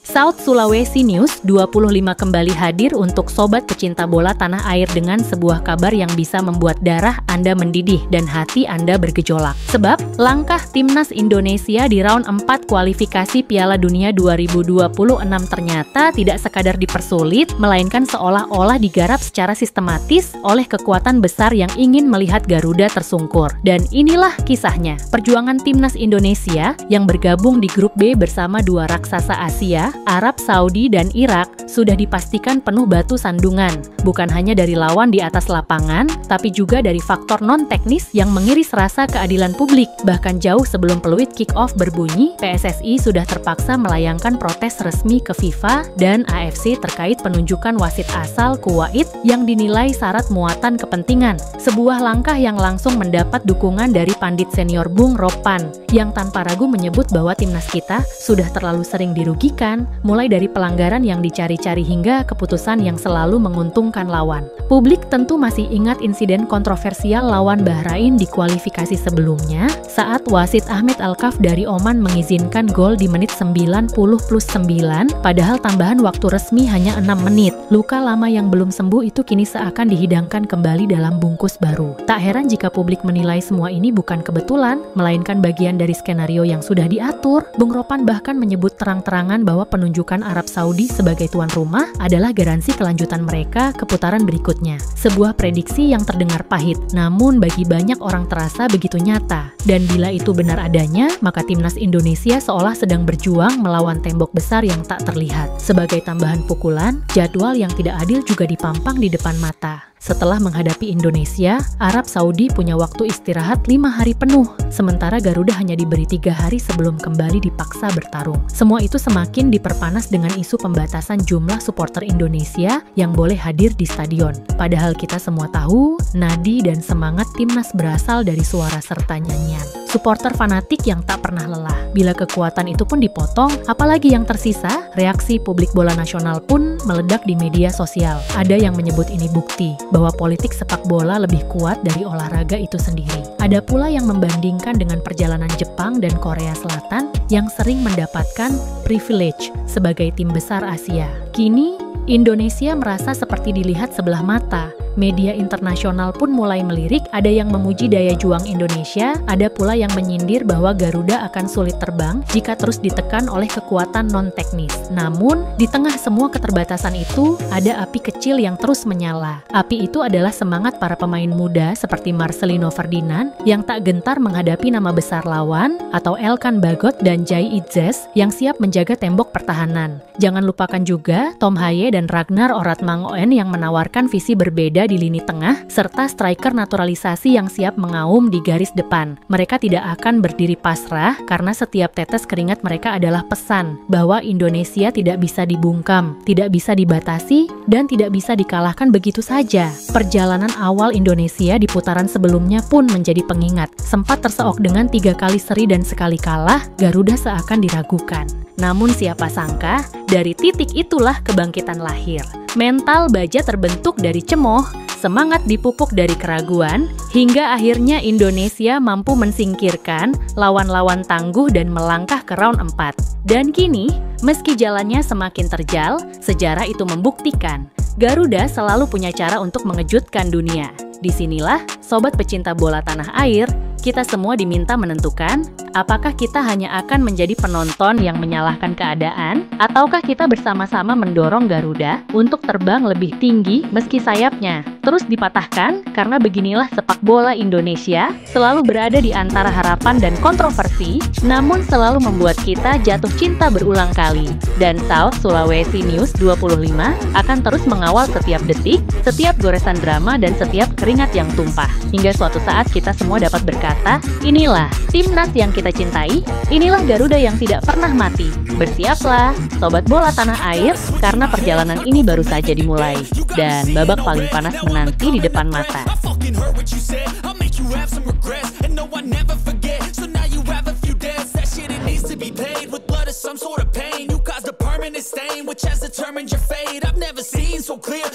South Sulawesi News 25 kembali hadir untuk sobat pecinta bola tanah air dengan sebuah kabar yang bisa membuat darah Anda mendidih dan hati Anda bergejolak. Sebab, langkah timnas Indonesia di round 4 kualifikasi Piala Dunia 2026 ternyata tidak sekadar dipersulit, melainkan seolah-olah digarap secara sistematis oleh kekuatan besar yang ingin melihat Garuda tersungkur. Dan inilah kisahnya, perjuangan timnas Indonesia yang bergabung di grup B bersama dua raksasa Asia, Arab Saudi dan Irak, sudah dipastikan penuh batu sandungan, bukan hanya dari lawan di atas lapangan, tapi juga dari faktor non-teknis yang mengiris rasa keadilan publik. Bahkan jauh sebelum peluit kick-off berbunyi, PSSI sudah terpaksa melayangkan protes resmi ke FIFA dan AFC terkait penunjukan wasit asal Kuwait yang dinilai syarat muatan kepentingan. Sebuah langkah yang langsung mendapat dukungan dari pandit senior Bung Ropan, yang tanpa ragu menyebut bahwa timnas kita sudah terlalu sering dirugikan, mulai dari pelanggaran yang dicari-cari hingga keputusan yang selalu menguntungkan lawan. Publik tentu masih ingat insiden kontroversial lawan Bahrain di kualifikasi sebelumnya, saat wasit Ahmed Alkaf dari Oman mengizinkan gol di menit 90+9, padahal tambahan waktu resmi hanya 6 menit. Luka lama yang belum sembuh itu kini seakan dihidangkan kembali dalam bungkus baru. Tak heran jika publik menilai semua ini bukan kebetulan, melainkan bagian dari skenario yang sudah diatur. Bung Ropan bahkan menyebut terang-terangan bahwa penunjukan Arab Saudi sebagai tuan rumah adalah garansi kelanjutan mereka ke putaran berikutnya. Sebuah prediksi yang terdengar pahit, namun bagi banyak orang terasa begitu nyata. Dan bila itu benar adanya, maka timnas Indonesia seolah sedang berjuang melawan tembok besar yang tak terlihat. Sebagai tambahan pukulan, jadwal yang tidak adil juga dipampang di depan mata. Setelah menghadapi Indonesia, Arab Saudi punya waktu istirahat 5 hari penuh, sementara Garuda hanya diberi 3 hari sebelum kembali dipaksa bertarung. Semua itu semakin diperpanas dengan isu pembatasan jumlah supporter Indonesia yang boleh hadir di stadion. Padahal kita semua tahu, nadi dan semangat timnas berasal dari suara serta nyanyian supporter fanatik yang tak pernah lelah. Bila kekuatan itu pun dipotong, apalagi yang tersisa? Reaksi publik bola nasional pun meledak di media sosial. Ada yang menyebut ini bukti bahwa politik sepak bola lebih kuat dari olahraga itu sendiri. Ada pula yang membandingkan dengan perjalanan Jepang dan Korea Selatan yang sering mendapatkan privilege sebagai tim besar Asia. Kini, Indonesia merasa seperti dilihat sebelah mata. Media internasional pun mulai melirik, ada yang memuji daya juang Indonesia, ada pula yang menyindir bahwa Garuda akan sulit terbang jika terus ditekan oleh kekuatan non-teknis. Namun, di tengah semua keterbatasan itu, ada api kecil yang terus menyala. Api itu adalah semangat para pemain muda seperti Marcelino Ferdinand yang tak gentar menghadapi nama besar lawan, atau Elkan Bagot dan Jai Idzes yang siap menjaga tembok pertahanan. Jangan lupakan juga Tom Haye dan Ragnar Oratmangoen yang menawarkan visi berbeda di lini tengah, serta striker naturalisasi yang siap mengaum di garis depan. Mereka tidak akan berdiri pasrah karena setiap tetes keringat mereka adalah pesan bahwa Indonesia tidak bisa dibungkam, tidak bisa dibatasi, dan tidak bisa dikalahkan begitu saja. Perjalanan awal Indonesia di putaran sebelumnya pun menjadi pengingat. Sempat terseok dengan 3 kali seri dan sekali kalah, Garuda seakan diragukan. Namun siapa sangka, dari titik itulah kebangkitan lahir. Mental baja terbentuk dari cemoh, semangat dipupuk dari keraguan, hingga akhirnya Indonesia mampu mensingkirkan lawan-lawan tangguh dan melangkah ke round 4. Dan kini, meski jalannya semakin terjal, sejarah itu membuktikan Garuda selalu punya cara untuk mengejutkan dunia. Disinilah, sobat pecinta bola tanah air, kita semua diminta menentukan apakah kita hanya akan menjadi penonton yang menyalahkan keadaan, ataukah kita bersama-sama mendorong Garuda untuk terbang lebih tinggi meski sayapnya terus dipatahkan, karena beginilah sepak bola Indonesia selalu berada di antara harapan dan kontroversi, namun selalu membuat kita jatuh cinta berulang kali. Dan South Sulawesi News 25 akan terus mengawal setiap detik, setiap goresan drama, dan setiap keringat yang tumpah. Hingga suatu saat kita semua dapat berkata, inilah timnas yang kita cintai, inilah Garuda yang tidak pernah mati. Bersiaplah, sobat bola tanah air, karena perjalanan ini baru saja dimulai. Dan babak paling panas menanti di depan mata. Some sort of pain, you caused a permanent stain, which has determined your fate. I've never seen so clear.